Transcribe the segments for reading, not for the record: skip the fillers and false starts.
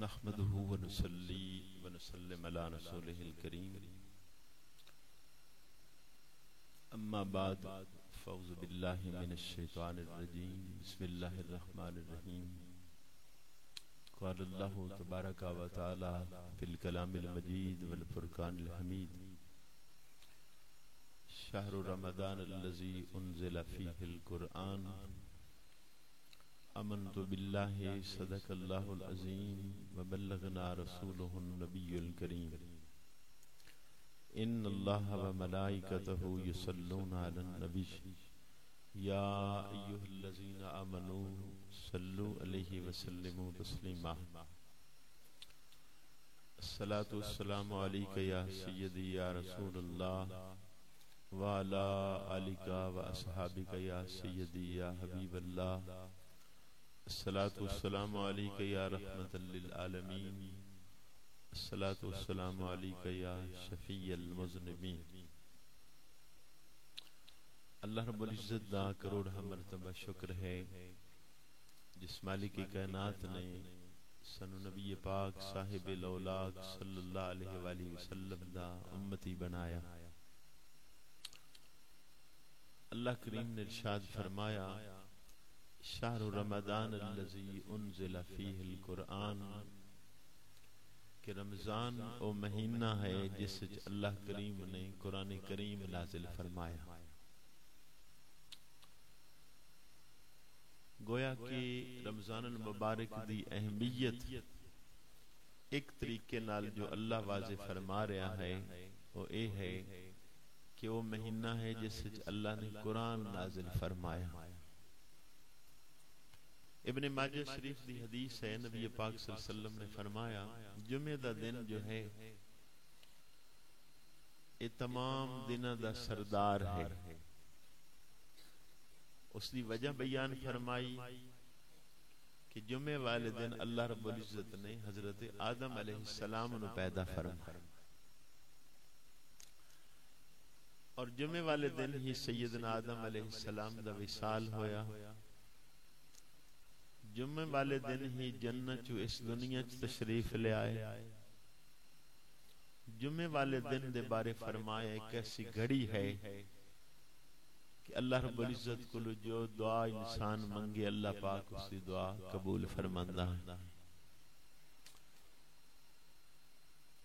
نحمده ونصلي ونسلم على رسوله الكريم اما بعد فاعوذ بالله من الشيطان الرجيم بسم الله الرحمن الرحيم قال الله تبارك وتعالى في الكلام المجيد والفرقان الحميد شهر رمضان الذي انزل فيه القرآن آمنت بالله صدق الله العظيم وبلغنا رسوله النبي الكريم إن الله وملائكته يصلون على النبي يا أيها الذين آمنوا صلوا عليه وسلموا تسليما الصلاة والسلام عليك يا سيدي يا رسول الله وعلى آلك وأصحابك يا سيدي يا حبيب الله الصلاة والسلام عليك يا رحمة للعالمين الصلاة والسلام عليك يا شفيع المذنبين اللہ رب العزت دا کروڑ مرتبہ شکر ہے جس مالک کائنات نے سن نبی پاک صاحب الاولاق صلی اللہ علیہ وآلہ وسلم دا امتی بنایا۔ اللہ کریم نے ارشاد فرمایا شہر رمضان الذی انزل فیہ القرآن کہ رمضان وہ مہینہ ہے جس وچ اللہ کریم نے قرآن کریم نازل فرمایا۔ گویا کہ رمضان المبارک دی اہمیت ایک طریقے نال جو اللہ واضح فرما رہا ہے وہ اے ہے کہ وہ مہینہ ہے جس وچ اللہ نے قرآن نازل فرمایا۔ ابن ماجہ شریف دی حدیث ہے، نبی پاک صلی اللہ علیہ وسلم نے فرمایا جمعہ دا دن جو ہے یہ تمام دنوں دا سردار ہے۔ اس دی وجہ بیان فرمائی کہ جمعے والے دن اللہ رب العزت نے حضرت آدم علیہ السلام نو پیدا فرمایا اور جمعے والے دن ہی سیدنا آدم علیہ السلام دا وصال ہویا۔ جمعے والے دن ہی جنت جو اس دنیا چ تشریف لے آئے۔ جمعے والے دن دے بارے فرمایا ایک ایسی گھڑی ہے کہ اللہ رب العزت کو جو دعا انسان منگے اللہ پاک اس کی دعا قبول فرماندا ہے۔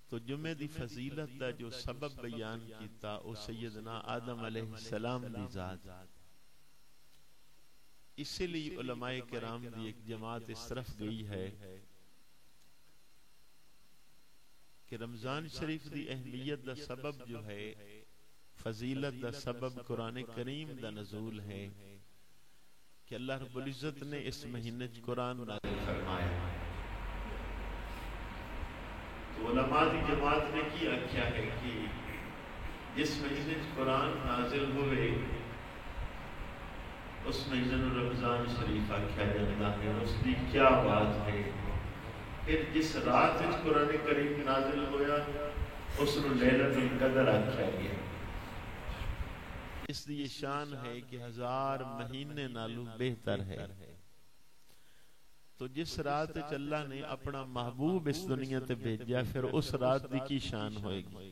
تو جمعے دی فضیلت دا جو سبب بیان کیتا او سیدنا آدم علیہ السلام دی ذات، اسی لیے علماء کرام دی ایک جماعت اس طرف گئی ہے کہ رمضان شریف دی اہمیت دا سبب جو ہے، فضیلت دا سبب قرآن کریم دا نزول ہے کہ اللہ رب العزت نے اس مہینے قرآن نازل فرمایا۔ تو علماء دی جماعت نے کی آکھیا ہے کہ جس مہینے قرآن نازل ہوئے اس مہینے رمضان شریف آکھیا جاتا ہے۔ اس کی کیا بات ہے؟ پھر جس رات وچ قرآن کریم نازل ہویا اس نو لیلۃ القدر آکھیا گیا۔ اس دی شان ہے کہ 1000 مہینے نالوں بہتر ہے۔ تو جس رات وچ اللہ نے اپنا محبوب اس دنیا تے بھیجا پھر اس رات دی کی شان ہوئے گی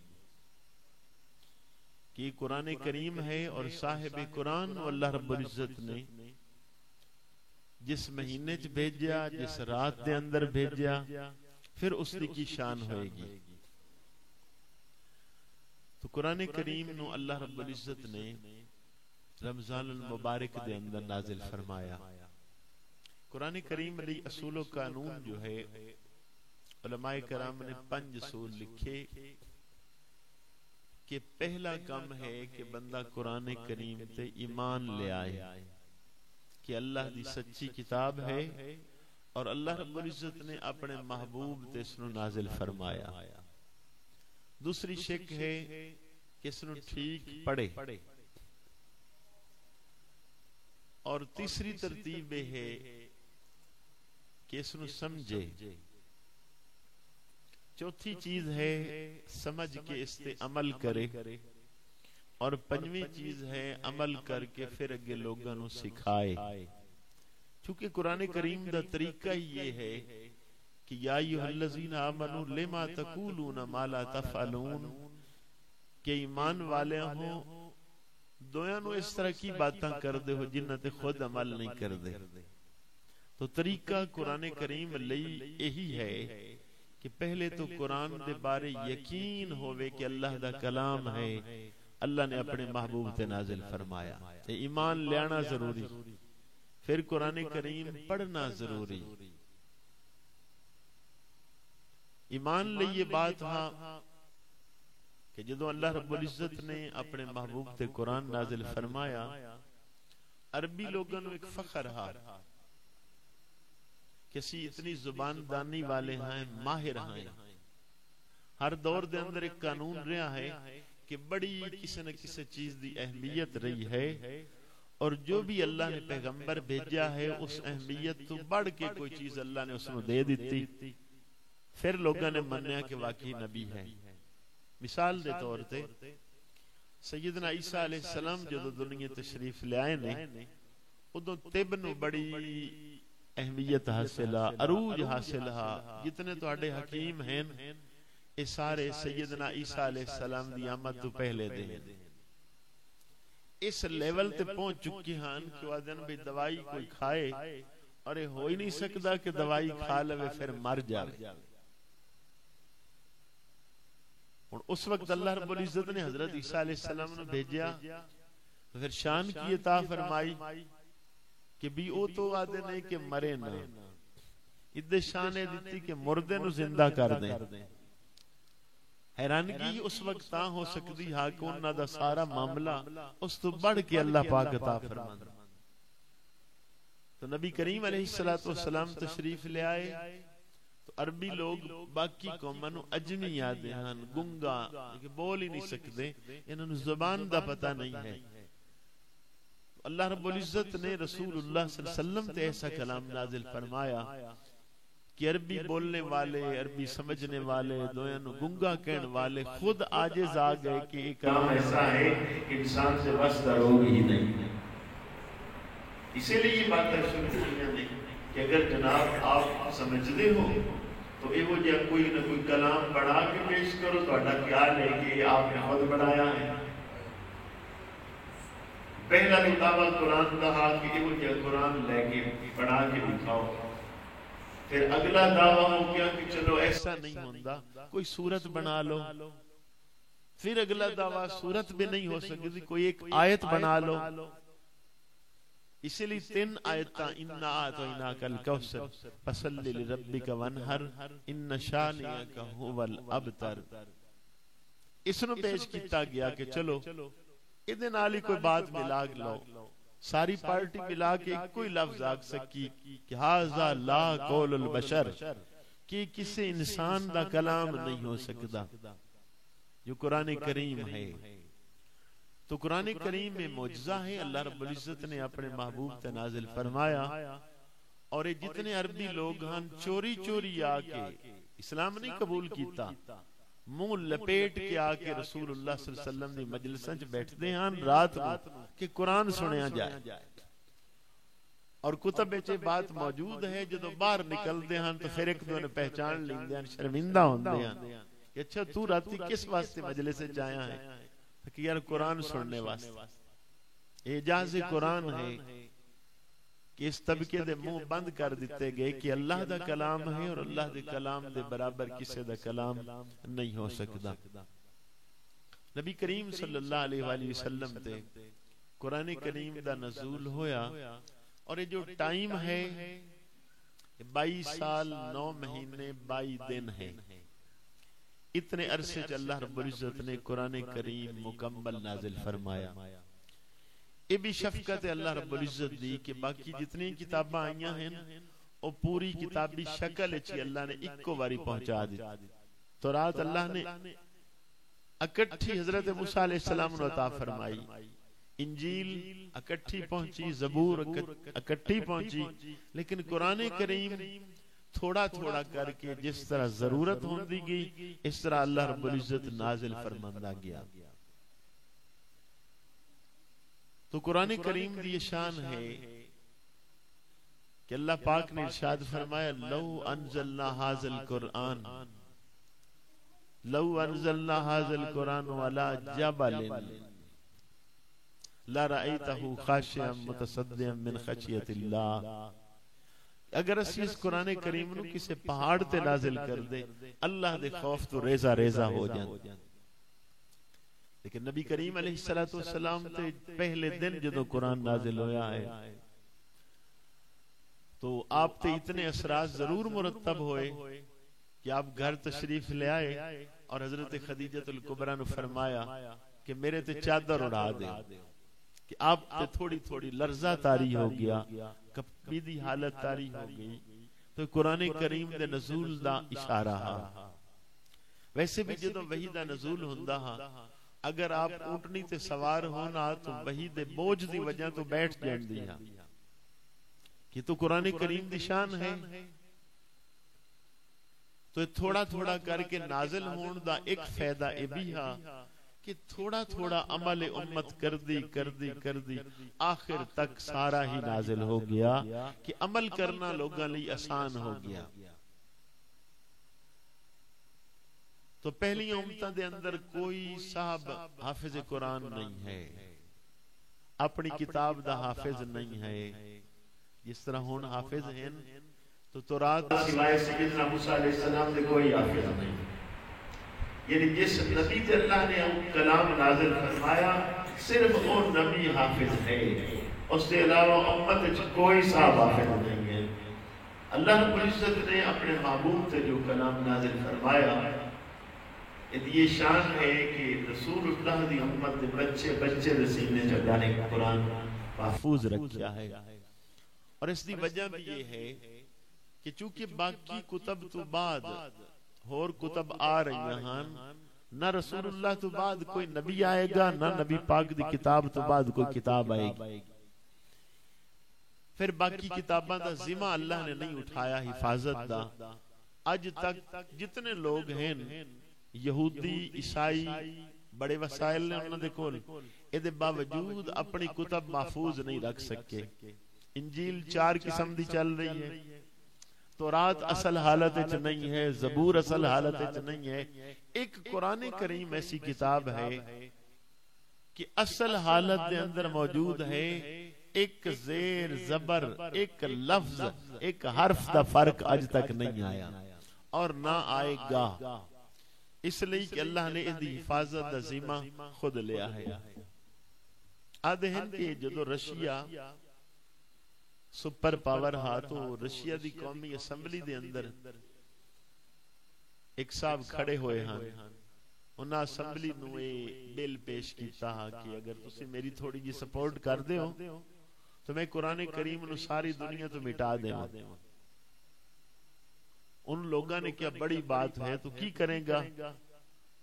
کہ قرآن کریم ہے اور صاحب قرآن اللہ رب العزت نے جس مہینے چ بھیجا، جس رات دے اندر بھیجا، پھر اس کی شان ہوئے گی۔ تو قرآن کریم نو اللہ رب العزت نے رمضان المبارک دے اندر نازل فرمایا۔ قرآن کریم علی اصول و قانون جو ہے علماء کرام نے 5 اصول لکھے کہ پہلا کام ہے کہ بندہ قرآن کریم تے ایمان لے آئے کہ اللہ دی سچی کتاب ہے اور اللہ رب العزت نے اپنے محبوب تے اس نو نازل فرمایا۔ دوسری شک ہے کہ اس نو ٹھیک پڑھے، اور تیسری ترتیب ہے کہ اس نو سمجھے۔ چوتھی چیز ہے سمجھ کے اس تے عمل کرے، اور پنجویں چیز ہے عمل کر کے پھر اگے لوگوں نو سکھائے۔ چونکہ قرآن کریم دا طریقہ یہ ہے کہ یا ایھا الذین آمنوا لما تقولون ما لا تفعلون، کہ ایمان والے ہوں دویاں نو اس طرح کی باتاں کر دے ہو جنہاں تے خود عمل نہیں کر دے. تو طریقہ قرآن کریم لئی یہی ہے کہ پہلے تو قرآن دے بارے یقین ہوئے کہ اللہ دا کلام ہے، اللہ نے اپنے محبوب تے نازل فرمایا، ایمان لینا ضروری، پھر قرآن کریم پڑھنا ضروری. ایمان لئی یہ بات ہاں کہ جدو اللہ رب العزت نے اپنے محبوب تے قرآن نازل فرمایا، عربی لوگوں نے ایک فخر ہا کسی اتنی زبان دانی والے ہیں، ماہر ہیں. ہر دور دے اندر ایک قانون رہا ہے کہ بڑی کسی نہ کسی چیز دی اہمیت رہی ہے، اور جو بھی اللہ نے پیغمبر بھیجا ہے اس اہمیت تو بڑھ کے کوئی چیز اللہ نے اس میں دے دیتی، پھر لوگوں نے منیا کہ واقعی نبی ہے. مثال دے طور تے سیدنا عیسیٰ علیہ السلام جدو دنیا تشریف لے آئے نے، ادو طب نو بڑی اہمیت حاصل ہے، عروج حاصل ہے. جتنے تواڈے حکیم ہیں اے سارے سیدنا عیسیٰ علیہ السلام دی آمد تو پہلے دے اس لیول تے پہنچ چکی ہیں کہ وہ دن بھی دوائی کوئی کھائے اور یہ ہو ہی نہیں سکتا کہ دوائی کھا لے پھر مر جائے. اس وقت اللہ رب العزت نے حضرت عیسیٰ علیہ السلام نے بھیجیا، پھر شان کی عطا فرمائی کہ بھی او تو آدھے نہیں کہ مرے نہ، ادھے شان دیتی کہ مردے نو زندہ کر دیں. حیرانگی اس وقت تاں ہو سکتی ہاں کہ انہاں دا سارا معاملہ اس تو بڑھ کے اللہ پاک عطا فرماتا. تو نبی کریم علیہ السلام تشریف لے آئے تو عربی لوگ باقی قوماں نو اجمی آدھے ہیں، گنگا کہ بول ہی نہیں سکتے، انہوں نے زبان دا پتہ نہیں ہے. اللہ رب العزت نے رسول اللہ صلی اللہ علیہ وسلم تے ایسا کلام نازل فرمایا کہ عربی بولنے والے، عربی سمجھنے والے، دویاں نو گنگا کہن والے خود عاجز آ گئے کہ یہ کلام ایسا ہے کہ انسان سے بس دروگ ہی نہیں. اسی لیے یہ بات شروع ہوئی کہ اگر جناب آپ سمجھتے ہو تو یہ وہ جا کوئی نہ کوئی کلام بڑھا کے پیش کرو، تو اڈا خیال ہے کہ یہ آپ نے خود بڑھایا ہے. پہلا کتابہ قرآن کہا کہ یہ وہ جا قرآن لے کے بڑھا کے دکھاؤ. پھر اگلا دعویٰ ہو گیا کہ چلو ایسا نہیں ہوندہ کوئی صورت بنا لو. پھر اگلا دعویٰ صورت بھی نہیں ہو سکتی، کوئی ایک آیت بنا لو. اسی لیے 3 آیتاں اِنَّا أَعْطَيْنَاكَ الْكَوْثَرَ فَصَلِّ لِرَبِّكَ وَانْحَرْ إِنَّ شَانِئَكَ هُوَ الْأَبْتَرُ. اس نو پیش کیتا گیا کہ چلو ادھے نالی کوئی بات ملا لو، ساری پارٹی ملا کے کوئی لفظ آگ سکی کہ ہاذا لا قول البشر، کہ کسی انسان دا کلام نہیں ہو سکتا جو قرآن کریم ہے. تو قرآن کریم میں معجزہ ہے، اللہ رب العزت نے اپنے محبوب تے نازل فرمایا. اور یہ جتنے عربی لوگ ہن چوری چوری آ کے اسلام نہیں قبول کیتا، منہ لپیٹ کے آ کے رسول اللہ صلی اللہ علیہ وسلم دی مجلساں چ بیٹھتے ہیں رات کو کہ قرآن سنیا جائے. اور کتب وچ بات موجود ہے، جدو باہر نکلدے ہیں تو پھر ایک دو نے پہچان لیندے ہیں، شرمندہ ہوندے ہیں کہ اچھا تو راتی کس واسطے مجلس وچ آیا ہے؟ کہ یار قرآن سننے واسطے. اعجاز قرآن ہے کہ اس طبقے دے منہ بند کر دیتے گئے کہ اللہ دا کلام ہے اور اللہ دے کلام دے برابر کسی دا کلام نہیں ہو سکتا. نبی کریم صلی اللہ علیہ وآلہ وسلم تے قرآن کریم دا نزول ہویا، اور یہ جو ٹائم ہے 22 سال 9 مہینے 22 دن ہے. اتنے عرصے چ اللہ رب العزت نے قرآن کریم مکمل نازل فرمایا. یہ بھی شفقت اللہ رب العزت دی کہ باقی جتنی کتاباں آئیاں ہیں وہ پوری کتابی شکل اچھی اللہ نے ایک کو باری پہنچا دی. تو رات اللہ نے اکٹھی حضرت موسیٰ علیہ السلام نے عطا فرمائی، انجیل اکٹھی پہنچی، زبور اکٹھی پہنچی، لیکن قرآن کریم تھوڑا تھوڑا کر کے جس طرح ضرورت ہوندی گئی اس طرح اللہ رب العزت نازل فرماندہ گیا. تو قرآن کریم دی شان ہے کہ اللہ پاک نے ارشاد فرمایا لو انزلنا ھذا القرآن علی جبل لرأیتہ خاشعا متصدعا من خشیۃ اللہ، اگر اسی اس قرآن کریم نو کسی پہاڑ تے نازل کر دے اللہ دے خوف تو ریزہ ریزہ ہو جان. لیکن نبی کریم علیہ السلام تے پہلے دن جدو قرآن نازل ہویا ہے تو آپ تے اتنے اثرات ضرور مرتب ہوئے کہ آپ گھر تشریف لے آئے اور حضرت خدیجہ الکبریٰ نے فرمایا کہ میرے تے چادر اڑا دے، کہ آپ تے تھوڑی تھوڑی لرزہ طاری ہو گیا، کپیدی حالت طاری ہو گئی. تو قرآن کریم دے نزول دا اشارہ ہا. ویسے بھی جدو وحی دا نزول ہوندا ہا اگر آپ اونٹنی تے سوار ہونا تو وحی دے بوجھ دی وجہ تو بیٹھ جان دی ہا، کہ تو قرآن کریم دی شان ہے. تو تھوڑا تھوڑا کر کے نازل ہون دا ایک فائدہ اے بھی ہا کہ تھوڑا تھوڑا عمل امت کر دی آخر تک سارا ہی نازل ہو گیا کہ عمل کرنا لوگاں لئی آسان ہو گیا. تو پہلی امتاں دے اندر کوئی صاحب حافظ قرآن نہیں ہے، اپنی کتاب دا حافظ نہیں ہے. جس طرح ہون حافظ ہیں تو تورات سوائے سیدنا موسیٰ علیہ السلام دے کوئی حافظ نہیں. یعنی جس نبی تے اللہ نے کلام نازل فرمایا صرف وہ نبی حافظ ہے، اس کے علاوہ امت وچ کوئی صاحب حافظ نہیں ہے. اللہ رب العزت نے اپنے محبوب تے جو کلام نازل فرمایا یہ شان ہے کہ رسول اللہ دی امت دے بچے بچے دے سینے چ اللہ نے قرآن محفوظ رکھیا ہے. اور اس دی وجہ بھی یہ ہے کہ چونکہ باقی کتب تو بعد اور کتب آ رہی ہیں، نہ رسول اللہ تو بعد کوئی نبی آئے گا، نہ نبی پاک دی کتاب تو بعد کوئی کتاب آئے گی. پھر باقی کتاباں دا ذمہ اللہ نے نہیں اٹھایا حفاظت دا. اج تک جتنے لوگ ہیں یہودی عیسائی بڑے وسائل نے انہوں نے کول اے باوجود اپنی کتب محفوظ نہیں رکھ سکے. انجیل 4 قسم دی چل رہی ہے، تورات اصل حالت وچ نہیں ہے، زبور اصل حالت وچ نہیں ہے. ایک قرآن کریم ایسی کتاب ہے کہ اصل حالت دے اندر موجود ہے، ایک زیر زبر ایک لفظ ایک حرف دا فرق اج تک نہیں آیا اور نہ آئے گا، اس لئے کہ اللہ نے اس دی حفاظت دا ذمہ خود لیا ہے. آدھے ہیں کہ جدو رشیا سپر پاور ہا تو رشیا دی قومی اسمبلی دے اندر ایک صاحب کھڑے ہوئے ہاں، انہاں اسمبلی نو اے بل پیش کیتا ہا کہ اگر تسی میری تھوڑی جی سپورٹ کر دے ہو تو میں قرآن کریم نو ساری دنیا تو مٹا دے ہوں. ان لوگاں نے کیا بڑی بات ہے تو کی کریں گا؟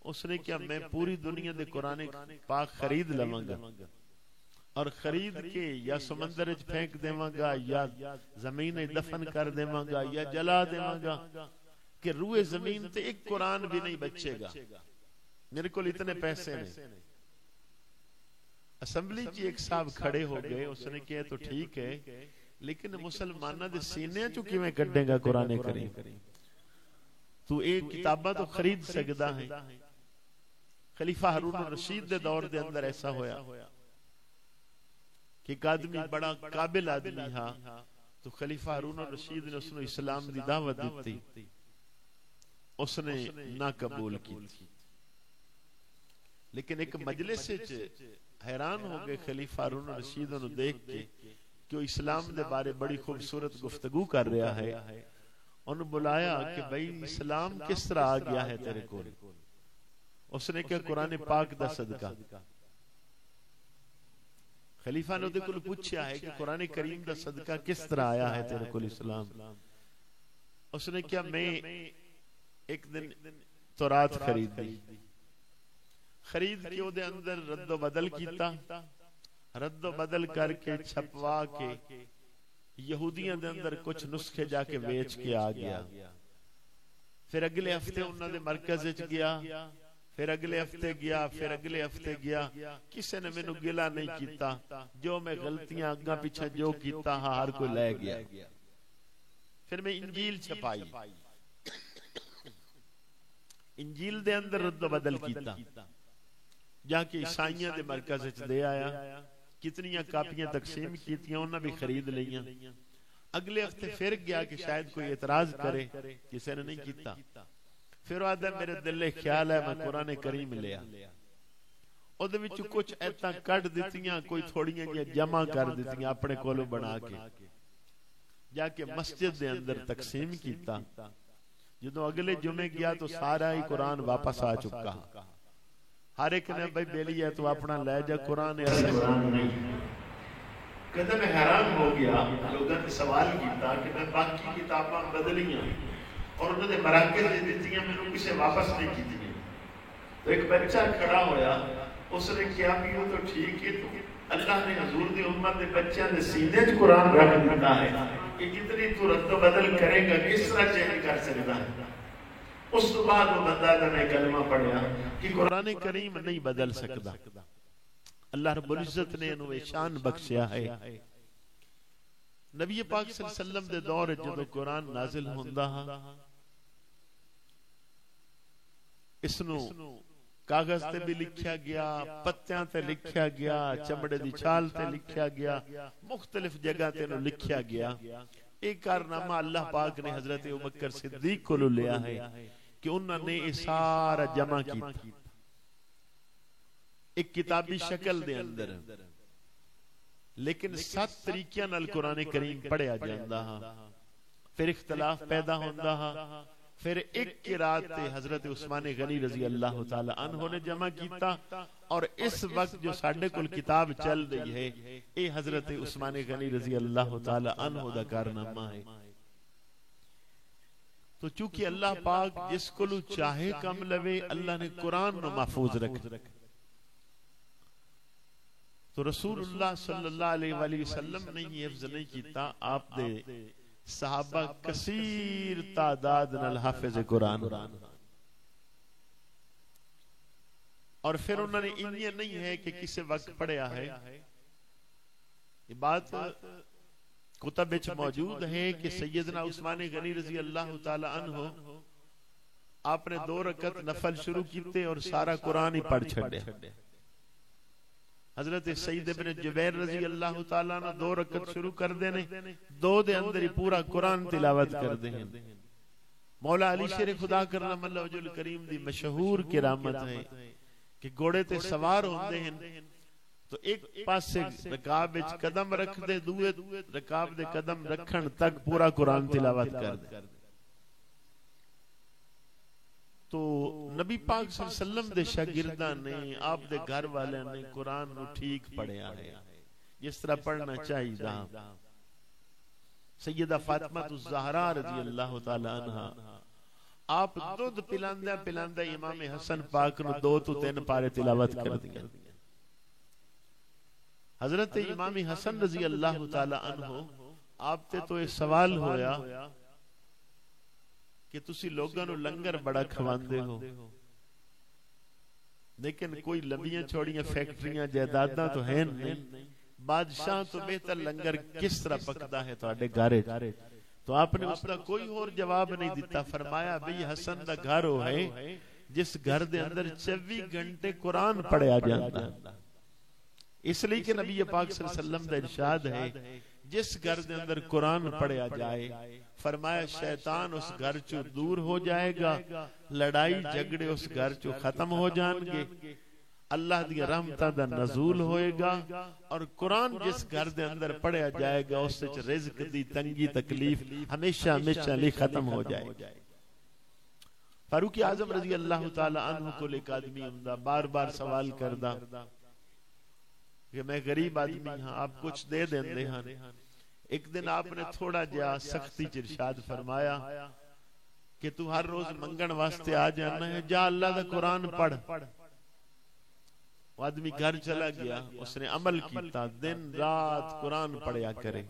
اس نے کیا میں پوری دنیا دے قرآن پاک خرید لواں گا اور خرید کے یا سمندر وچ پھینک دیواں گا یا زمین دفن کر دیواں گا یا جلا دیواں گا کہ روئے زمین تے ایک قرآن بھی نہیں بچے گا. میرے کو اتنے پیسے نے. اسمبلی جی ایک صاحب کھڑے ہو گئے، اس نے کہا تو ٹھیک ہے لیکن مسلمانہ دے سینے چکی میں کٹیں گا قرآن کریم، تو ایک کتابہ تو خرید سکتا ہے. خلیفہ ہارون الرشید دے دور دے اندر ایسا ہویا کہ ایک آدمی بڑا قابل آدمی ہاں تو خلیفہ ہارون الرشید نے اس نے اسلام دی دعوت دیتی، اس نے نہ قبول کی. لیکن ایک مجلس حیران ہو گئے خلیفہ ہارون الرشید نے دیکھ کے کہ وہ اسلام دے بارے بڑی خوبصورت گفتگو کر رہا ہے. انہوں بلایا کہ بھئی اسلام کس طرح آ گیا ہے تیرے کو؟ اس نے کہا قرآن پاک دا صدقہ. خلیفہ نے دے کو پوچھا ہے کہ قرآن کریم دا صدقہ کس طرح آیا ہے تیرے کو اسلام؟ اس نے کہا میں ایک دن تورات خرید دی، خرید کے او دے اندر رد و بدل کیتا، رد و بدل کر کے چھپوا کے یہودیاں دے اندر کچھ نسخے جا کے بیچ کے آ گیا. پھر اگلے ہفتے انہاں دے مرکز وچ گیا، پھر اگلے ہفتے گیا، پھر اگلے ہفتے گیا، کسی نے مینوں گلا نہیں کیتا، جو میں غلطیاں اگاں پیچھے جو کیتا ہر کوئی لے گیا. پھر میں انجیل چھپائی، انجیل دے اندر رد و بدل کیتا، جا کے عیسائیاں دے مرکز وچ دے آیا، کتنیاں کاپیاں تقسیم کیتیاں، انہاں بھی خرید لیاں۔ اگلے ہفتے پھر گیا کہ شاید کوئی اعتراض کرے، کسی نے نہیں کیتا۔ پھر آدھا میرے دل خیال ہے میں قرآن کریم لیا، اودے وچ کچھ ایتاں کٹ دتیاں، کوئی تھوڑیاں جی جمع کر دتیاں اپنے کولوں بنا کے، جا کے مسجد دے اندر تقسیم کیتا۔ جدوں اگلے جمعے گیا تو سارا ہی قرآن واپس آ چکا، ہر ایک نے بھائی بیلی ہے تو اپنا لے جا، قرآن ایسا قرآن نہیں۔ کہتا میں حیران ہو گیا، لوگوں نے سوال کیتا کہ میں باقی کتاباں بدلیاں اور انہوں نے مراکز دے دیتیاں، میں نے کسے واپس نہیں کیتیاں۔ تو ایک بچہ کھڑا ہویا، اس نے کیا بھی ہو تو ٹھیک ہے، تو اللہ نے حضور دی امت دے بچیاں دے سینے چ قرآن رکھ دیتا ہے کہ جتنی تو رد و بدل کرے گا کس طرح چینج کر سکتا ہے۔ اس تو بعد وہ بندہ نے کلمہ پڑھیا کہ قرآن کریم نہیں بدل سکتا۔ اللہ رب العزت نے انہوں شان بخشیا ہے۔ نبی پاک صلی اللہ علیہ وسلم دے دور جدو قرآن نازل ہوندا ہا، اس نو کاغذ تے بھی لکھیا گیا، پتیاں تے لکھیا گیا، چمڑے دی چھال تے لکھیا گیا، مختلف جگہ تے نو لکھیا گیا۔ ایک کارنامہ اللہ پاک نے حضرت ابوبکر صدیق کو لیا ہے کہ انہوں نے یہ سارا جمع کیتا ایک کتابی شکل دے اندر، لیکن 7 طریقیاں نال قرآن کریم پڑھیا جاندا ہا، پھر اختلاف پیدا ہوندا ہا۔ پھر ایک قرات تے حضرت عثمان غنی رضی اللہ تعالی عنہ نے جمع کیتا، اور اس وقت جو ساڈے کول کتاب چل رہی ہے اے حضرت عثمان غنی رضی اللہ تعالی عنہ دا کارنامہ ہے۔ تو چونکہ اللہ پاک جس کو چاہے کم لوے، اللہ نے قرآن نو محفوظ رکھ، تو رسول اللہ صلی اللہ علیہ وآلہ وسلم نے یہ حفظ نہیں کیتا، آپ دے صحابہ کثیر تعداد نال حافظ قرآن، اور پھر انہوں نے انہیں نہیں ہے کہ کسی وقت پڑھیا ہے۔ یہ بات کتب وچ موجود ہے کہ سیدنا عثمان غنی رضی اللہ تعالی عنہ آپ نے 2 رکعت نفل شروع کیتے اور سارا قرآن ہی پڑھ چھڑے۔ حضرت سید ابن جبیر رضی اللہ تعالیٰ عنہ 2 رکعت شروع کر دینے، 2 دے اندر ہی پورا قرآن تلاوت کر دیں۔ مولا علی شیر خدا کرم اللہ وجہ الکریم دی مشہور کرامت ہے کہ گھوڑے تے سوار ہوندے ہیں تو ایک پاسے رکاب وچ قدم رکھ دے، دوے رکاب دے قدم رکھن تک پورا قرآن تلاوت کر دے۔ تو نبی پاک صلی اللہ علیہ وسلم دے شاگرداں نے، آپ دے گھر والے نے قرآن نو ٹھیک پڑھیا ہے جس طرح پڑھنا چاہیے دا۔ سیدہ فاطمہ الزہرا رضی اللہ تعالی عنہ آپ دودھ پلاندہ پلاندہ امام حسن پاک نو 2 تو 3 پارے تلاوت کر دیا۔ حضرت امام حسن رضی اللہ تعالی عنہ آپ تے تو یہ سوال ہویا کہ تسی لوگاں نو لنگر بڑا کھواندے ہو، لیکن کوئی لمبیاں چھوڑیاں فیکٹریاں جائیداداں تو ہیں نہیں، بادشاہ تو بہتر لنگر کس طرح پکدا ہے تواڈے گھر؟ تو آپ نے اس کا کوئی اور جواب نہیں دیتا، فرمایا بھئی حسن دا گھر ہو ہے جس گھر دے اندر 24 گھنٹے قرآن پڑھیا جاتا، اس لیے کہ نبی پاک صلی اللہ علیہ وسلم دا ارشاد ہے جس گھر دے اندر قرآن پڑھیا جائے، فرمایا شیطان اس گھر چو دور ہو جائے گا، لڑائی جھگڑے اس گھر چو ختم ہو جان گے، اللہ دی رحمتہ دا نزول ہوئے گا، اور قرآن جس گھر دے اندر پڑھیا جائے گا اس سے رزق دی تنگی تکلیف ہمیشہ ہمیشہ لئے ختم ہو جائے گا۔ فاروق اعظم رضی اللہ تعالی عنہ کو ایک آدمی امدہ بار بار سوال کردہ کہ میں غریب آدمی ہاں، آپ کچھ دے دیں ہاں۔ ایک دن آپ نے تھوڑا جا سختی ارشاد فرمایا کہ تو ہر روز منگن واسطے آ جانا ہے، جا اللہ دا قرآن پڑھ۔ وہ آدمی گھر چلا گیا، اس نے عمل کیتا، دن رات قرآن پڑھیا کرے۔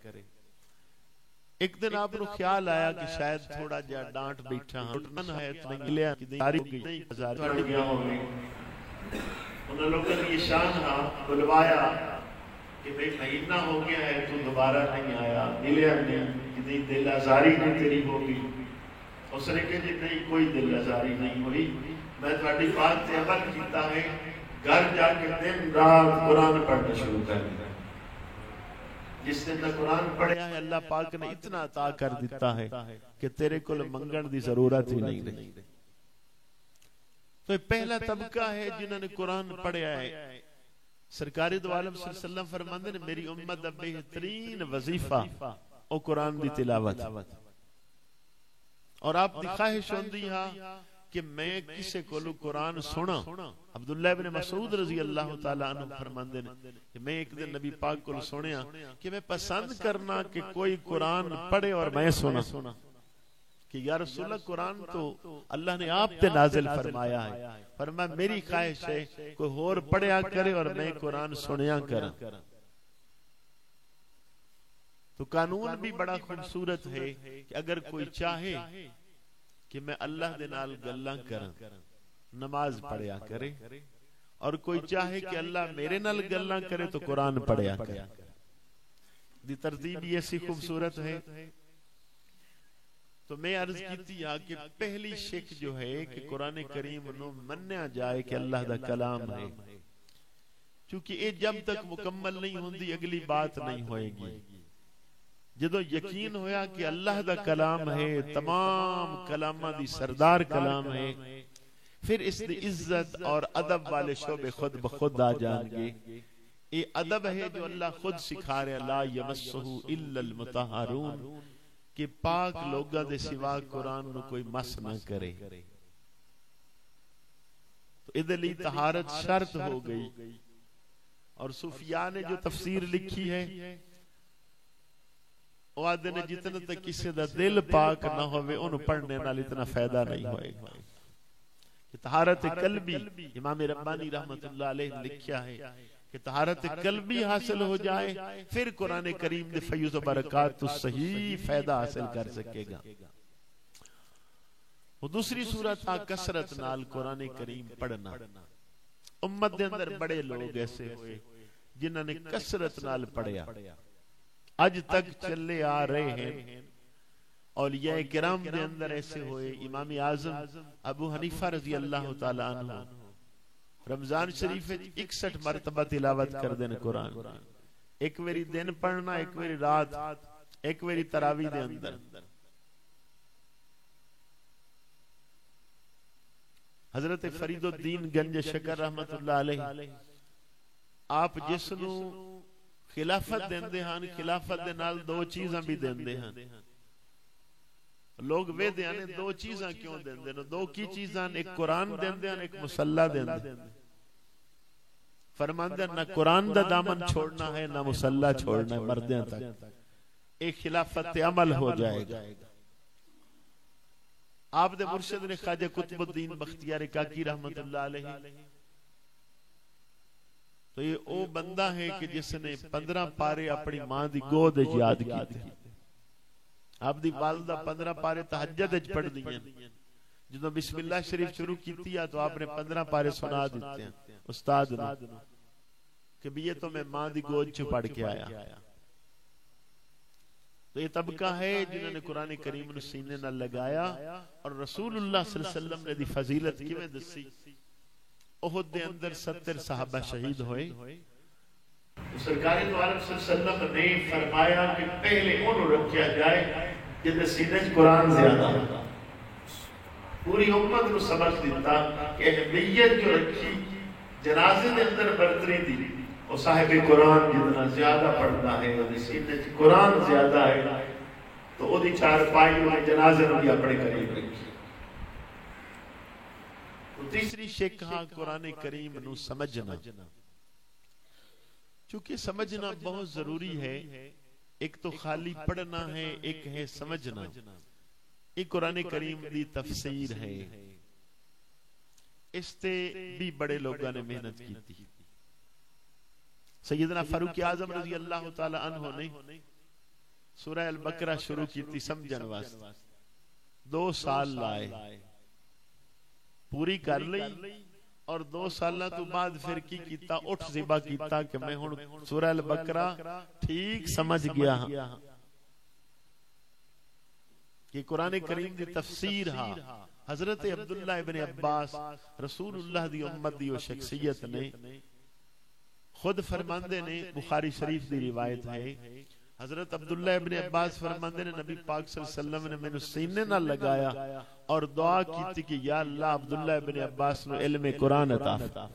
ایک دن آپ کو خیال آیا کہ شاید تھوڑا جا ڈانٹ بیٹھا ہاں ہے، تو نگلیا کی تاریخ گئی، ہزار گیا ہو گئی۔ انہوں لوگوں نے یہ شان ہاں بلوایا کہ بھئی مہینہ ہو گیا ہے تو دوبارہ نہیں آیا، ملیا نہیں، کہ دل آزاری نہیں تیری ہوگی. اس نے کہا جی نہیں کوئی دل آزاری نہیں ہوئی, میں تھوڑی بات سے عمل کیتا ہے, گھر جا کے دن رات قرآن پڑھنا شروع کر دیا. جس نے قرآن پڑھیا ہے اللہ پاک نے اتنا عطا کر دیتا ہے کہ تیرے کو منگن دی ضرورت ہی نہیں رہی. تو پہلا طبقہ ہے جنہوں نے قرآن پڑھیا ہے. سرکار دو عالم صلی اللہ علیہ وسلم فرماندے نے میری امت دا بہترین وظیفہ او قرآن دی تلاوت, اور آپ دی خواہش ہوندی ہاں کہ میں کسے کو قرآن سنا. عبداللہ ابن مسعود رضی اللہ تعالیٰ عنہ فرماندے نے کہ میں ایک دن نبی پاک کو سنیا کہ میں پسند کرنا کہ کوئی قرآن پڑھے اور میں سنا, کہ یا رسول اللہ قرآن تو اللہ نے آپ تے نازل فرمایا ہے, فرمایا میری خواہش ہے کوئی اور پڑھیا کرے اور میں قرآن سنیا کرا. تو قانون بھی بڑا خوبصورت ہے کہ اگر کوئی چاہے کہ میں اللہ دے نال گلاں کراں, نماز پڑھیا کرے, اور کوئی چاہے کہ اللہ میرے نال گلاں کرے تو قرآن پڑھیا کرے. دی ترتیب یہ ایسی خوبصورت ہے. تو میں عرض کیتی کہ پہلی شک جو ہے کہ قرآن کریم نو منیا جائے کہ اللہ دا کلام ہے, چونکہ یہ جب تک مکمل نہیں ہوندی اگلی بات نہیں ہوئے گی. جدو یقین ہویا کہ اللہ دا کلام ہے, تمام کلامہ دی سردار کلام ہے, پھر اس دی عزت اور ادب والے شعبے خود بخود آ جان گے. یہ ادب ہے جو اللہ خود سکھا رہے, لا یمسہ الا المطہرون, کہ پاک لوگاں دے سوا قرآن نو کوئی مس نہ کرے. تو ادھے لی طہارت شرط ہو گئی. اور صوفیاء نے جو تفسیر لکھی ہے وہ آدھے نے جتنا تک کسی دا دل پاک نہ ہوئے ان پڑھنے نال اتنا فائدہ نہیں ہوئے گا. طہارت قلبی امام ربانی رحمت اللہ علیہ لکھیا ہے کہ طہارت قلبی حاصل ہو جائے پھر قرآن کریم دے فیض و برکات تو صحیح فائدہ حاصل کر سکے گا. وہ دوسری صورت تھا کثرت نال قرآن کریم پڑھنا. امت دے اندر بڑے لوگ ایسے ہوئے جنہوں نے کثرت نال پڑھیا, اج تک چلے آ رہے ہیں. اولیاء کرام دے اندر ایسے ہوئے, امام اعظم ابو حنیفہ رضی اللہ تعالی عنہ رمضان شریف 61 مرتبہ تلاوت کر دین قرآن, ایک ویری دن پڑھنا, ایک ویری رات, ایک ویری تراویح دے اندر. حضرت فرید الدین گنج شکر رحمت اللہ علیہ آپ جس نو خلافت دیندے ہاں, خلافت دے نال دو چیزاں بھی دیندے ہاں. لوگ وے دے آنے دو چیزاں کیوں دیندے ہیں, دو کی چیزاں, ایک قرآن دیندے ہیں, ایک مصلح دیندے ہیں. فرماندے نہ قرآن دا دامن چھوڑنا ہے نہ مصلح چھوڑنا ہے, مردیاں تک ایک خلافت عمل ہو جائے گا. آپ دے مرشد نے خواجہ قطب الدین بختیار کاکی رحمت اللہ علیہ, تو یہ او بندہ ہے کہ جس نے 15 پارے اپنی ماں دی گود یاد کی تھی. آپ دی والدہ 15 پارے تہجد اج پڑھ دی ہیں. جدو بسم اللہ شریف شروع کیتی ہے تو آپ نے 15 پارے سنا دیتے ہیں استاد نے کہ بھی یہ تو میں ماں دی گود چھو پڑھ کے آیا. تو یہ طبقہ ہے جنہوں نے قرآن کریم نے سینے نہ لگایا, اور رسول اللہ صلی اللہ علیہ وسلم نے دی فضیلت کی میں دسی. احد دے اندر 70 صحابہ شہید ہوئے. سرکار دو عالم صلی اللہ علیہ وسلم نے فرمایا کہ پہلے انہوں رکھیا جائے جن سینے قرآن زیادہ ہوتا. پوری امت کو سمجھ دیتا کہ اہمیت جو رکھی جنازے دے اندر برتری دی, اور صاحب قرآن جتنا زیادہ پڑھتا ہے اور سینے قرآن زیادہ ہے تو وہ دی چار پائی انہیں جنازے میں بھی اپنے قریب رکھی. تیسری شک ہاں قرآن کریم نو سمجھنا, چونکہ سمجھنا بہت ضروری ہے. ایک تو خالی پڑھنا ہے, ایک ہے سمجھنا. ایک قرآن کریم دی تفسیر ہے, اس تے بھی بڑے لوگوں نے محنت کی تھی. سیدنا فاروق اعظم رضی اللہ تعالی عنہ نے سورہ البقرہ شروع کی تھی سمجھن واسطے, 2 سال لائے, پوری کر لئی, اور 2 سالہ تو بعد پھر کی کیتا, اٹھ ذبح کیتا کہ میں ہن سورہ البقرہ ٹھیک سمجھ گیا ہاں. کہ قرآن کریم دی تفسیر ہا حضرت عبداللہ ابن عباس رسول اللہ دی امت دی و شخصیت نے خود فرماندے نے، بخاری شریف دی روایت ہے، حضرت عبداللہ ابن عباس فرماندے نے نبی پاک صلی اللہ علیہ وسلم نے میں نے سینے نہ لگایا اور دعا کی تھی کہ یا اللہ عبداللہ ابن عباس نے علم قرآن عطا فرما۔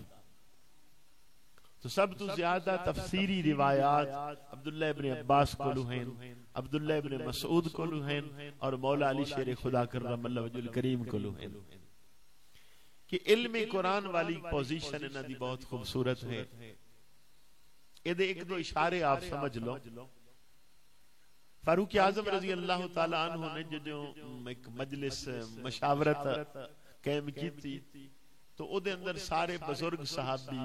تو سب تو زیادہ تفسیری روایات عبداللہ ابن عباس کو لوہین، عبداللہ ابن مسعود کو لوہین اور مولا علی شیر خدا کرم اللہ وجہ الکریم کو لوہین کہ علم قرآن والی پوزیشن انہاں دی بہت خوبصورت ہے۔ یہ دے ایک دو اشارے آپ سمجھ لو۔ فاروق اعظم رضی اللہ تعالی عنہ نے جو ایک مجلس مشاورت قائم کی تھی تو او دے اندر سارے بزرگ صحابی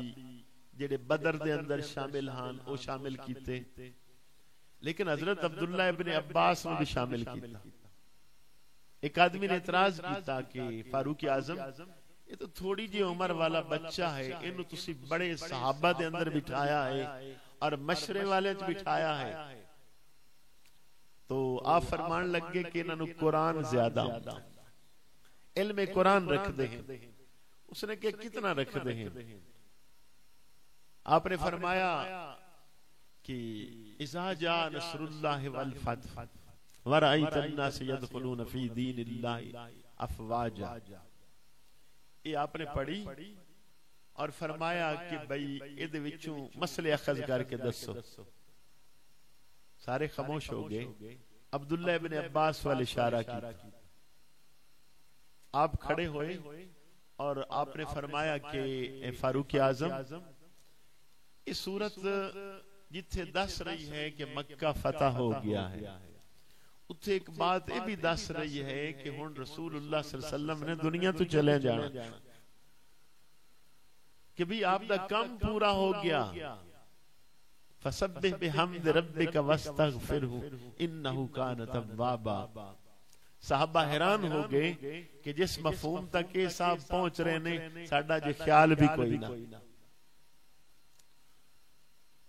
جڑے بدر دے اندر شامل ہان او شامل کیتے، لیکن حضرت عبداللہ ابن عباس نے بھی شامل کیتا۔ ایک آدمی نے اعتراض کیتا کہ فاروق اعظم یہ تو تھوڑی جی عمر والا بچہ ہے، انہوں تسی بڑے صحابہ دے اندر بٹھایا ہے اور مشرے والے چ بٹھایا ہے، تو آپ فرمان لگ گئے کہ انہوں قرآن زیادہ ہوتا، علم قرآن رکھ دے ہیں۔ اس نے کہ کتنا رکھ دے ہیں؟ آپ نے فرمایا کہ اذا جاء نصر اللہ والفتح ورأیت الناس يدخلون فی دین اللہ افواجا، یہ آپ نے پڑھی اور فرمایا کہ بھئی ادھے وچوں مسئلے اخذ کر کے دسو۔ سارے خاموش ہو گئے۔ عبداللہ ابن عباس والے اشارہ کی، آپ کھڑے ہوئے اور آپ نے فرمایا کہ فاروق اعظم اس صورت جتھے دس رہی ہے کہ مکہ فتح ہو گیا ہے، اتھے ایک بات یہ بھی دس رہی ہے کہ ہن رسول اللہ صلی اللہ علیہ وسلم نے دنیا تو چلے جانا، کہ بھی آپ دا کم پورا ہو گیا۔ فسبح بحمد ربک واستغفرہ انہ کان توابا۔ صحابہ حیران ہو گئے کہ جس مفہوم تک یہ صاحب پہنچ رہے نے ساڈا جے خیال بھی کوئی نہ۔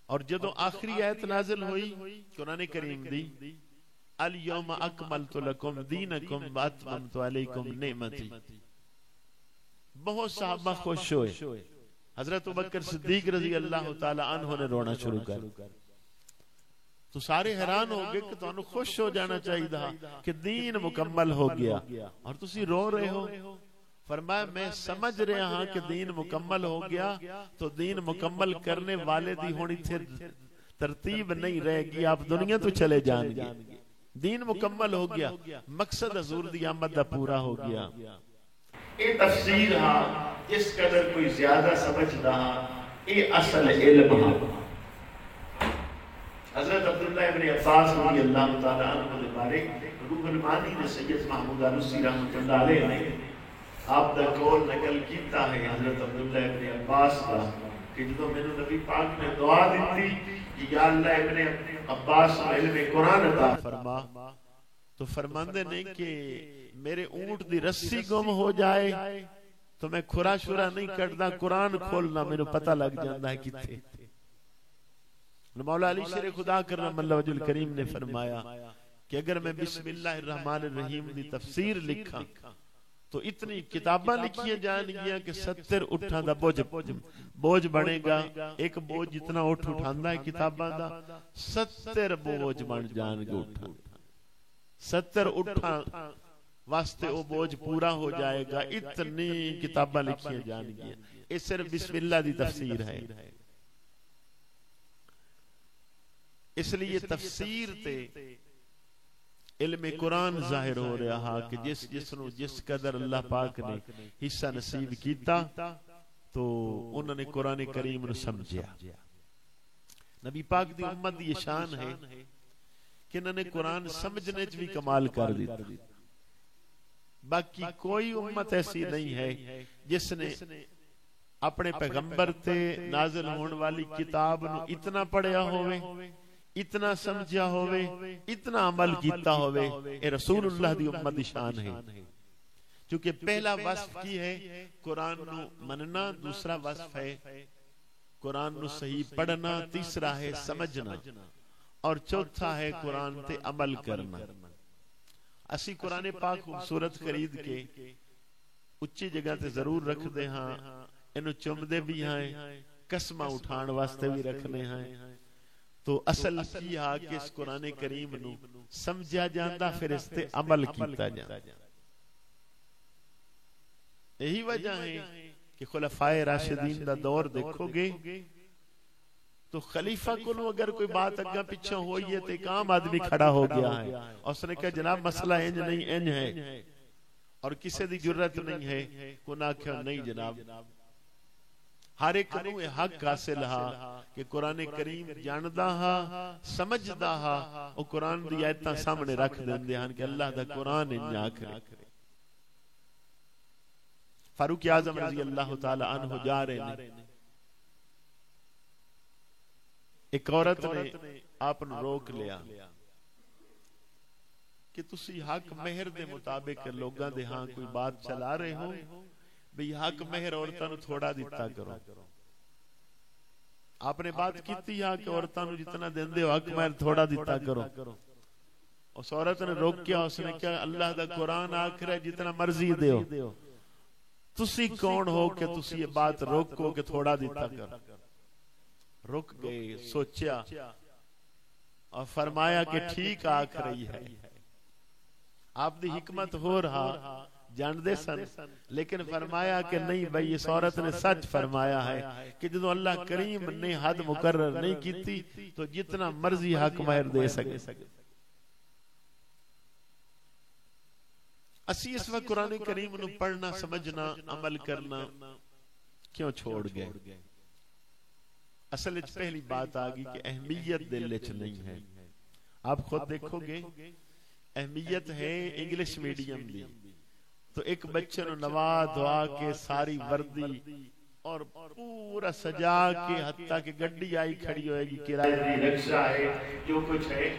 اور جدو آخری آیت نازل ہوئی قرآن کریم دی، الیوم اکملت لکم دینکم واتممت علیکم نعمتی، بہت صحابہ خوش ہوئے۔ حضرت ابوبکر صدیق رضی اللہ تعالی عنہ نے رونا شروع کر، تو سارے حیران ہو گئے کہ تانوں خوش ہو جانا چاہیے تھا کہ دین مکمل ہو گیا اور تسی رو رہے ہو۔ فرمایا میں سمجھ رہا ہاں کہ دین مکمل ہو گیا، تو دین مکمل کرنے والے دی ہونی تھے ترتیب نہیں رہے گی، آپ دنیا تو چلے جان گے۔ دین مکمل ہو گیا، مقصد حضور دی آمد دا پورا ہو گیا۔ اے تفسیر ہاں جس قدر کوئی زیادہ سمجھدا ہاں، اے اصل علم ہاں۔ حضرت عبداللہ ابن عباس رضی اللہ تعالیٰ عنہ نے بارے روح المانی نے سید محمود آلوسی رحمۃ اللہ علیہ نے آپ دا قول نقل کیتا ہے حضرت عبداللہ ابن عباس کا کہ جدو میں نے نبی پاک نے دعا دیتی کہ یا اللہ ابن عباس علم قرآن عطا فرما، تو فرماندے نے کہ میرے اونٹ دی رسی گم ہو جائے تو میں کھرا شرا نہیں کردا، قرآن کھولنا میرے پتہ لگ جاندا ہے کتھے۔ مولا علی شیر خدا کرم اللہ وجہ الکریم نے فرمایا کہ اگر میں بسم اللہ الرحمن الرحیم دی تفسیر لکھا تو اتنی کتاباں لکھیاں جان گیا کہ 70 اٹھاں دا بوجھ بنے گا۔ ایک بوجھ جتنا اٹھ اٹھاندا ہے کتاباں دا 70 بوجھ بن جان گے اٹھاں، 70 اٹھاں واسطے وہ بوجھ پورا ہو جائے گا، اتنی کتاباں لکھیاں جان گیا۔ یہ صرف بسم اللہ دی تفسیر ہے۔ اس لیے تفسیر تے علم قرآن ظاہر ہو رہا کہ جس قدر اللہ پاک نے حصہ نصیب کیتا تو انہوں نے قرآن کریم نے سمجھیا۔ نبی پاک دی امت دی شان ہے کہ انہوں نے قرآن سمجھنے چ بھی کمال کر دیتا۔ باقی کوئی امت ایسی نہیں ہے جس نے اپنے پیغمبر تے نازل ہون والی کتاب نو اتنا پڑھیا ہوئے، اتنا سمجھا ہوئے، اتنا عمل کیتا ہوئے۔ اے رسول اللہ دی امت دی شان ہے، چونکہ پہلا وصف کی ہے قرآن نو مننا، دوسرا وصف ہے قرآن نو صحیح پڑھنا، تیسرا ہے سمجھنا، اور چوتھا ہے قرآن تے عمل کرنا۔ اسی قرآن پاک خوبصورت خرید کے اچھی جگہ تے ضرور رکھ دے ہاں، انہوں چم دے بھی ہیں، قسمہ اٹھان واسطے بھی رکھنے ہیں. تو اصل کی ہاں کہ اس قرآن کریم نو سمجھا جاندہ پھر اس تے عمل کیتا جاندہ. یہی وجہ ہے کہ خلفائے راشدین دا دور دیکھو گے تو خلیفہ کو اگر کوئی بات اگا پیچھے ہوئی ہے تو ایک عام آدمی کھڑا ہو گیا ہے اور اس نے کہا جناب مسئلہ انج نہیں انج ہے، اور کسی دی جرت نہیں ہے کو نہ کہا نہیں جناب. ہر ایک نو حق حاصل ہا کہ قرآن کریم جاندہ ہا سمجھدہ ہا اور قرآن دی آیتاں سامنے رکھ دیں ہاں کہ اللہ دا قرآن انج آکھرے. فاروق اعظم رضی اللہ تعالی عنہ جا رہے ہیں، ایک عورت نے آپ نے روک لیا کہ تسی حق مہر دے مطابق لوگاں دے ہاں کوئی بات چلا رہے ہو بھئی حق مہر عورتاں نو تھوڑا دیتا کرو. آپ نے بات کیتی ہاں کہ عورتاں نو جتنا دین دے ہو حق مہر تھوڑا دیتا کرو. اس عورت نے روک کیا، اس نے کہا اللہ دا قرآن آکھرا ہے جتنا مرضی دیو، تسی کون ہو کہ تسی یہ بات روکو کہ تھوڑا دیتا کرو. رک گئے، سوچیا اور فرمایا کہ ٹھیک آکھ رہی ہے. آپ دی حکمت ہو رہا جان دے سن، لیکن فرمایا کہ نہیں بھئی اس عورت نے سچ فرمایا ہے کہ جدو اللہ کریم نے حد مقرر نہیں کیتی تو جتنا مرضی حق مہر دے سکے. اسی اس وقت قرآن کریم نو پڑھنا سمجھنا عمل کرنا کیوں چھوڑ گئے؟ اصل اچھ پہلی بات آگی کہ اہمیت دل اچھ نہیں ہے. آپ خود دیکھو گے اہمیت ہے انگلش میڈیم دی تو ایک بچے نو نوا دعا کے ساری وردی اور پورا سجا کے حتیٰ کہ گڈی آئی کھڑی ہوئے گی، کرایہ دی رکشہ ہے، جو کچھ ہے،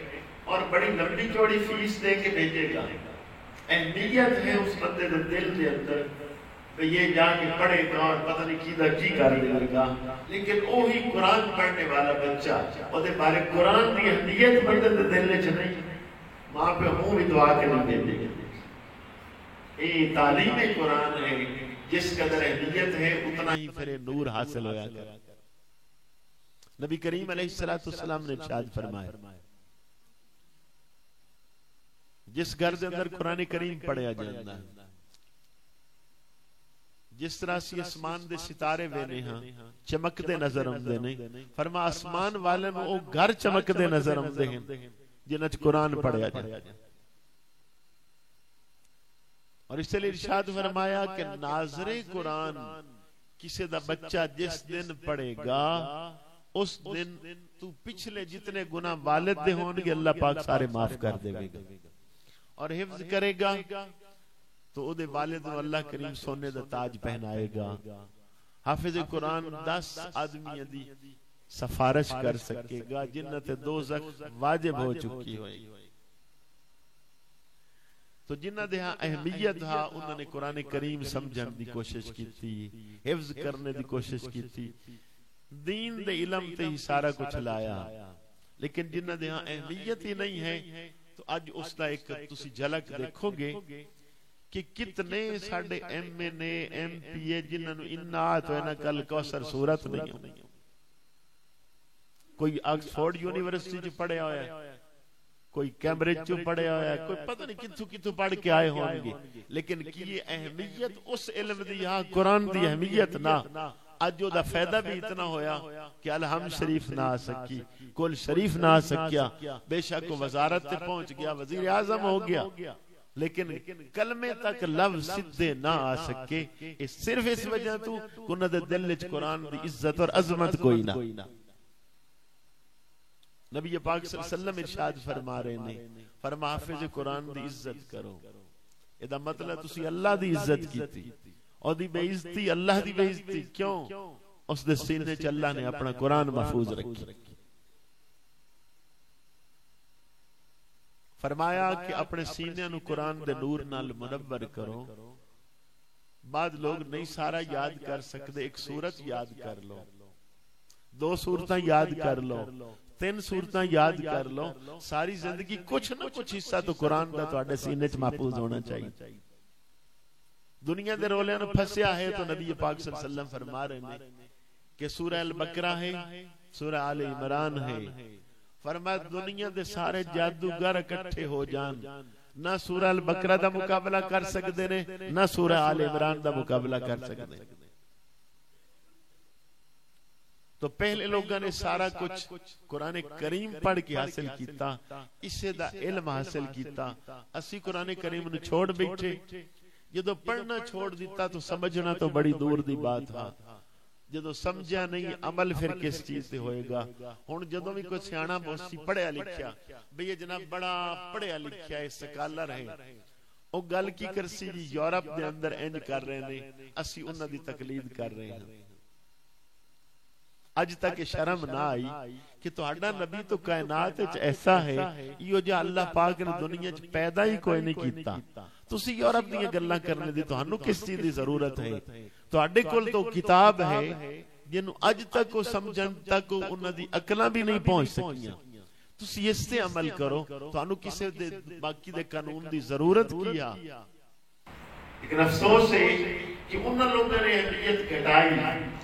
اور بڑی لمبی چوڑی فیس دے کے بھیجے گا. اہمیت ہے اس بندے دے دل دے اندر کہ یہ جا کے پڑھے گا اور پتہ نہیں کیدہ کی کر دے گا. لیکن وہی قرآن پڑھنے والا بچہ اور دے بارے قرآن دی اہمیت بندے دے دل نے نہیں، ماں پہ منہ بھی دعا کے نہیں دے گا. یہ تعلیم قرآن ہے، جس قدر اہمیت ہے اتنا ہی پھر نور حاصل ہویا کر. نبی کریم علیہ السلام نے ارشاد فرمایا جس گھر دے اندر قرآن کریم پڑھیا جاتا ہے، جس طرح سی اسمان دے ستارے وینے ہاں چمک دے نظر آمدے نہیں، فرما آسمان والے میں وہ گھر چمک دے نظر آمدے ہیں جنہاں قرآن پڑھیا جاتا ہے. اور اس لئے ارشاد فرمایا کہ ناظر قرآن کسی دا بچہ جس دن پڑھے گا اس دن تو پچھلے جتنے گناہ والد دے ہوں گے اللہ پاک سارے معاف کر دے گا، اور حفظ کرے گا تو او دے والد و اللہ کریم سونے دا تاج پہنائے گا. حافظ قرآن 10 آدمی دی سفارش کر سکے گا، جنت دوزخ واجب ہو چکی ہوئی. تو جنہ دے ہاں اہمیت ہاں انہوں نے قرآن کریم سمجھن دی کوشش کی تھی، حفظ کرنے دی کوشش کی تھی، دین دے علم تے ہی سارا کچھ لایا. لیکن جنہ دے ہاں اہمیت ہی نہیں ہے تو آج اس دا ایک تسی جھلک دیکھو گے کہ کتنے ساڑھے M N A M P A جنہوں نے انات و انہ کل کوثر صورت نہیں ہوں. کوئی آکسفورڈ یونیورسٹی جو پڑھے ہویا ہے، کوئی کیمبرج جو پڑھے ہویا ہے، کوئی پتہ نہیں کتھو پڑھ کے آئے ہوں گے، لیکن کی یہ اہمیت اس علم دی ہاں قرآن دی اہمیت نہ. آج جو دا فائدہ بھی اتنا ہویا کہ الحم شریف نہ آ سکی، کل شریف نہ آ سکیا، بے شک وزارت تے پہنچ گیا، وزیر اعظم ہو گیا، لیکن کلمے تک لفظ سدھے نہ آ سکے. صرف اس وجہ تو کنہ دے دل چ قرآن دی عزت اور عظمت کوئی نہ. نبی پاک صلی اللہ علیہ وسلم ارشاد فرما رہے نے، فرما حافظ قرآن دی عزت کرو. ادا مطلب تسی اللہ دی عزت کیتی اور دی بے عزتی اللہ دی بے عزتی کیوں؟ اس دے سینے چ اللہ نے اپنا قرآن محفوظ رکھی. فرمایا کہ اپنے سینے نو قرآن دے نور نال منور کرو. بعد لوگ نہیں سارا یاد کر سکتے، ایک سورت یاد کر لو. 2 سورتاں یاد کر لو، 3 سورتاں یاد کر لو، ساری زندگی کچھ نہ کچھ حصہ تو قرآن دا تواڈے سینے چ محفوظ ہونا چاہیے۔ دنیا دے رولیاں نوں پھسیا ہے تو نبی پاک صلی اللہ علیہ وسلم فرما رہے ہیں کہ سورہ البقرہ ہے، سورہ آل عمران ہے، فرمایا دنیا دے سارے جادوگر اکٹھے ہو جان، نہ سورہ البقرہ دا مقابلہ کر سکتے نے، نہ سورہ آل عمران دا مقابلہ کر سکتے ہیں۔ تو پہلے لوگوں نے سارا کچھ قرآن کریم پڑھ کے حاصل کیتا، اسے دا علم حاصل کیتا، اسی قرآن کریم نو چھوڑ بیٹھے، جدو پڑھنا چھوڑ دیتا تو سمجھنا تو بڑی دور دی بات تھا، جدو سمجھا نہیں عمل پھر کس چیز سے ہوئے گا۔ ہن جدو بھی کوئی سیاںا بہت پڑھیا لکھیا بھئی یہ جناب بڑا پڑھیا لکھیا ہے، سکالر ہے، او گل کی کرسی جی یورپ دے اندر انج کر رہے نے، اسی انہاں دی تقلید کر رہے ہیں۔ اج تک شرم نہ آئی کہ تہاڈا نبی تو کائنات وچ ایسا ہے، یہ جو اللہ پاک نے دنیا وچ پیدا ہی کوئی نہیں کیتا، تسی یورپ دی گلاں کرنے دی تہانوں کس چیز دی ضرورت ہے؟ تہاڈے کول تو کتاب ہے جنوں اج تک وہ سمجھن تک انہاں دی عقلاں بھی نہیں پہنچ سکیاں، تسی اس تے عمل کرو، تہانوں کسے دے باقی دے قانون دی ضرورت کیا؟ لیکن افسوس ہے کہ انہاں لوگوں نے اہمیت گھٹائی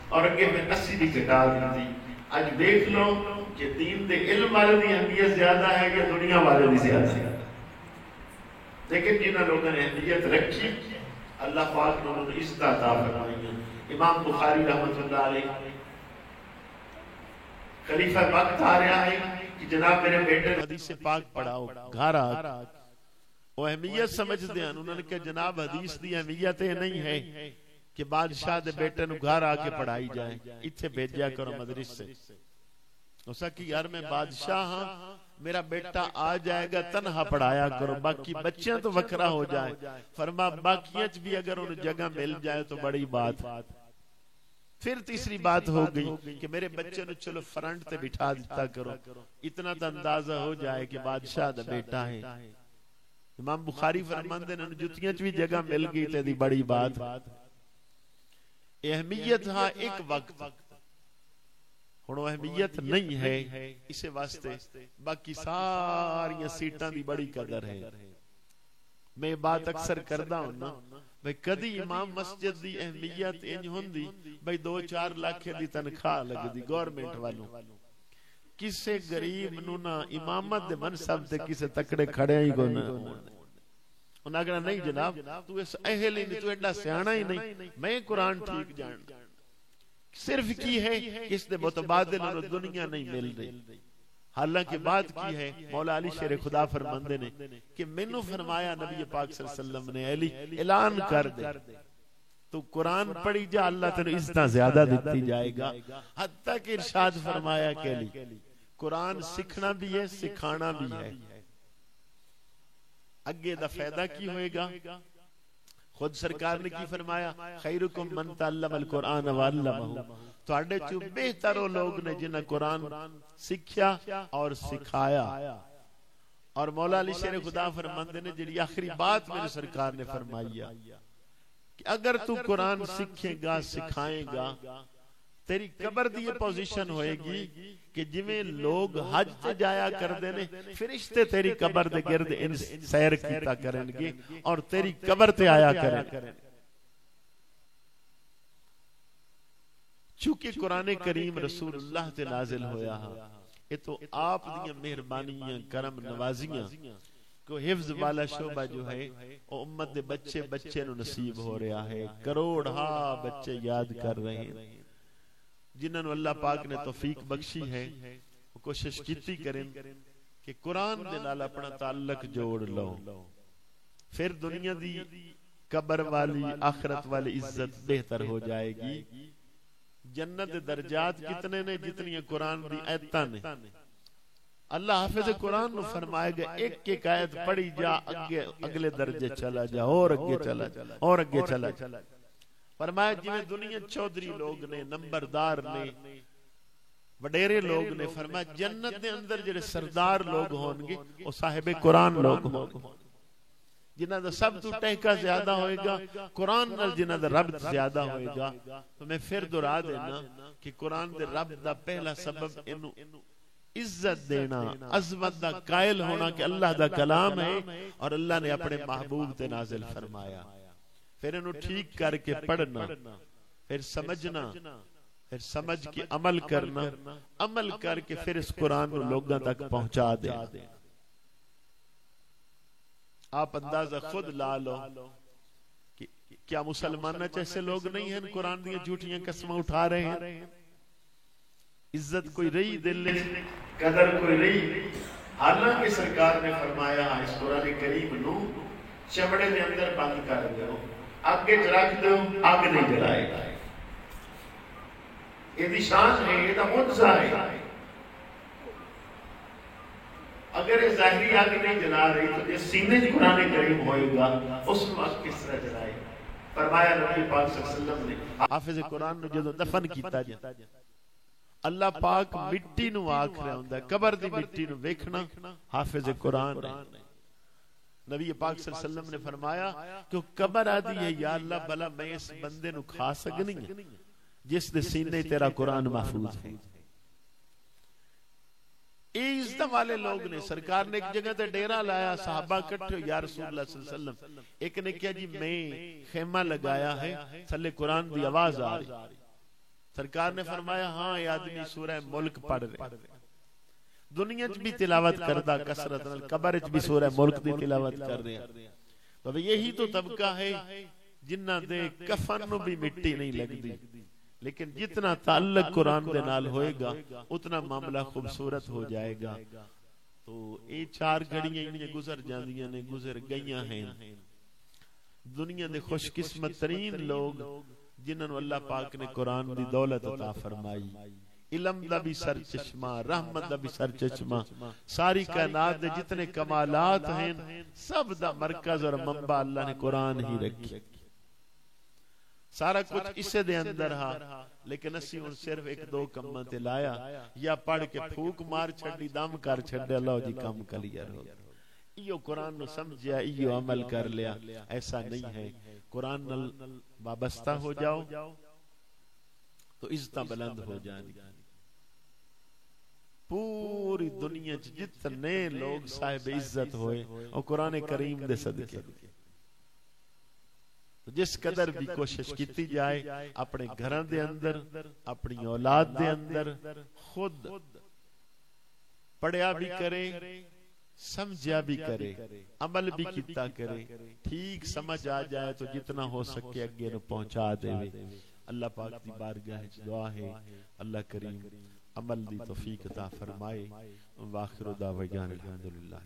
اور اگے میں نسی دی گھٹا دی۔ اج دیکھ لو کہ دین دے علم والے دی اہمیت زیادہ ہے یا دنیا والے دی زیادہ ہے، لیکن جنہاں لوگوں نے اہمیت رکھی اللہ پاک نے انہوں نے عزت عطا فرمائی۔ امام بخاری رحمۃ اللہ علیہ خلیفہ وقت آ رہا ہے کہ جناب میرے بیٹے حدیث پاک پڑھاؤ، گھر آ وہ اہمیت سمجھ دیں، انہوں نے کہا جناب حدیث دی اہمیت یہ نہیں ہے کہ بادشاہ دے بیٹے نو گھر آ کے پڑھائی جائے، اتھے بھیجیا کرو مدرس سے۔ اس کہ یار میں بادشاہ ہاں، میرا بیٹا آ جائے گا تنہا پڑھایا کرو، باقی بچیاں تو وکھرا ہو جائے۔ فرما باقیاں بھی اگر انہیں جگہ مل جائے تو بڑی بات۔ پھر تیسری بات ہو گئی کہ میرے بچے نو چلو فرنٹ تے بٹھا دیتا کرو، اتنا تو اندازہ ہو جائے کہ بادشاہ دا بیٹا ہے۔ امام بخاری فرماندے نے جتیاں بھی جگہ مل گئی تے دی بڑی بات۔ اہمیت ہاں ایک وقت، ہن اہمیت نہیں ہے، اسے واسطے باقی ساری سیٹاں دی بڑی قدر ہے۔ میں بات اکثر کردا ہوں نا بھئی کدی امام مسجد دی اہمیت انج ہوندی بھئی 2-4 لاکھ دی تنخواہ لگدی گورنمنٹ والوں، کسے غریب نو نہ امامت دے منصب تے کسے تکڑے کھڑے ہی کو نہ، انہاں کہنا نہیں جناب تو اس اہل ہی نہیں، تو ایڈا سیاںا ہی نہیں، میں قرآن ٹھیک جان۔ صرف کی ہے اس دے متبادل انہوں دنیا نہیں مل رہی۔ حالانکہ بات کی ہے مولا علی شیر خدا فرماندے نے کہ مینوں فرمایا نبی پاک صلی اللہ علیہ وسلم نے علی اعلان کر دے تو قرآن پڑھی جا اللہ تینوں عزتاں زیادہ دیتی جائے گا، حتیٰ کہ ارشاد فرمایا کہ علی قرآن سکھنا بھی ہے سکھانا بھی ہے۔ اگے دا فائدہ کی ہوئے گا؟ خود سرکار نے کی فرمایا خیرکم من تعلم القرآن وعلمہ، تو اڈے چو بہتر لوگ نے جنہیں قرآن سکھیا اور سکھایا۔ اور مولا علی شیر خدا فرماندے نے جڑی آخری بات میرے سرکار نے فرمائی کہ اگر تو قرآن سکھے گا سکھائے گا تیری قبر دی پوزیشن ہوئے گی کہ جویں لوگ حج تے جایا کردے نے فرشتے تیری قبر دے گرد سیر کیتا کریں گے اور تیری قبر تے آیا کریں۔ چونکہ قرآن کریم رسول اللہ تے نازل ہویا ہے، یہ تو آپ دیاں مہربانیاں کرم نوازیاں کو حفظ والا شعبہ جو ہے وہ امت دے بچے بچے نو نصیب ہو رہا ہے، کروڑ ہاں بچے یاد کر رہے ہیں۔ جنہوں نے اللہ پاک نے توفیق بخشی ہے وہ کوشش کیتی کریں کہ قرآن دے نال اپنا تعلق جوڑ لو، پھر دنیا دی قبر والی آخرت والی عزت بہتر ہو جائے گی۔ جنت درجات کتنے نے جتنی قرآن دی آیتاں نے۔ اللہ حافظ قرآن نو فرمائے گا ایک ایک آیت پڑھی جا اگلے درجے چلا جا اور اگے چلا جا اور اگے چلا جا۔ فرمایا جویں دنیا چودھری لوگ نے، نمبردار نے، وڈیرے لوگ نے، فرمایا جنت دے اندر جڑے سردار لوگ ہون گے وہ صاحب قرآن لوگ ہون گے۔ جنہاں دا سب تو ٹہکا زیادہ ہوئے گا قرآن نال جنہاں دا ربط زیادہ ہوئے گا. تو میں پھر دہرا دینا کہ قرآن دے رب دا پہلا سبب انہوں عزت دینا، عظمت دا قائل ہونا کہ اللہ دا کلام ہے اور اللہ نے اپنے محبوب تے نازل فرمایا. پھر انہوں ٹھیک کر کے پڑھنا، پھر سمجھنا، پھر سمجھ کے عمل کرنا، عمل کر کے پھر اس قرآن کو لوگوں تک پہنچا دے. آپ اندازہ خود لا لو کہ کیا مسلمان جیسے لوگ نہیں ہیں قرآن دیا جھوٹیاں قسمیں اٹھا رہے ہیں. عزت کوئی رہی، دل قدر کوئی رہی. حالانکہ سرکار نے فرمایا اس قرآن کریم نو چمڑے دے اندر بند کر دو، آگے رکھ دو، آگ نہیں جلائے گا. یہ دی شان ہے، یہ دا معجزہ ہے. اگر یہ ظاہری آگ نہیں جلا رہی تو یہ سینے جو قرآن کریم ہوئے گا اس میں آگ کس طرح جلائے گا. فرمایا نبی پاک صلی اللہ علیہ وسلم نے حافظ قرآن نے جدو دفن کیتا جا اللہ پاک مٹی نو آکھ رہا ہوں قبر دی مٹی نو ویکھنا حافظ قرآن ہے. نبی پاک صلی اللہ علیہ وسلم نے فرمایا کہ قبر آدھی ہے یا اللہ بھلا میں اس بندے نو کھا سکنی ہے جس دے سینے تیرا قرآن محفوظ ہے. عزت والے لوگ نے سرکار نے ایک جگہ تے ڈیرا لایا، صحابہ کٹھے یا رسول اللہ صلی اللہ علیہ وسلم. ایک نے کہا جی میں خیمہ لگایا ہے تھلے قرآن دی آواز آ رہی. سرکار نے فرمایا ہاں یہ آدمی سورہ ملک پڑھ رہے، دنیا چ بھی تلاوت کردہ کثرت نال، قبر چ بھی سورہ ملک دی تلاوت کر رہے ہیں. تو یہی تو طبقہ ہے جنہ دے کفن نو بھی مٹی نہیں لگ دی، لیکن جتنا تعلق قرآن دے نال ہوئے گا اتنا معاملہ خوبصورت ہو جائے گا. تو یہ 4 گھڑیاں انہیں گزر جاندیاں نے، گزر گئیاں ہیں. دنیا دے خوش قسمت ترین لوگ جنہوں اللہ پاک نے قرآن دی دولت عطا فرمائی، علم دا بھی سر چشمہ، رحمت دا بھی سر چشمہ، ساری کائنات دے جتنے کمالات ہیں سب دا مرکز اور منبع اللہ نے قرآن ہی رکھی. سارا کچھ اسے دے اندر ہا، لیکن اسی ان صرف 1-2 کمہ تے لایا یا پڑھ کے پھوک مار چھڑی دم کر چھڑے اللہ جی کم کلیئر ہو. ایو قرآن نو سمجھیا، ایو عمل کر لیا. ایسا نہیں ہے. قرآن نل وابستہ ہو جاؤ تو عزتاں بلند ہو جائیں. پوری دنیا جتنے لوگ صاحب عزت ہوئے اور قرآن کریم دے صدقے. جس قدر بھی کوشش کیتی جائے اپنے گھران دے اندر، اپنی اولاد دے اندر خود پڑھیا بھی کرے، سمجھیا بھی کرے، عمل بھی کیتا کرے، ٹھیک سمجھ آ جائے تو جتنا ہو سکے اگے نو پہنچا دے. اللہ پاک دی بارگاہ دعا ہے اللہ کریم عمل دی توفیق عطا فرمائے. واخر دعوانا الحمدللہ.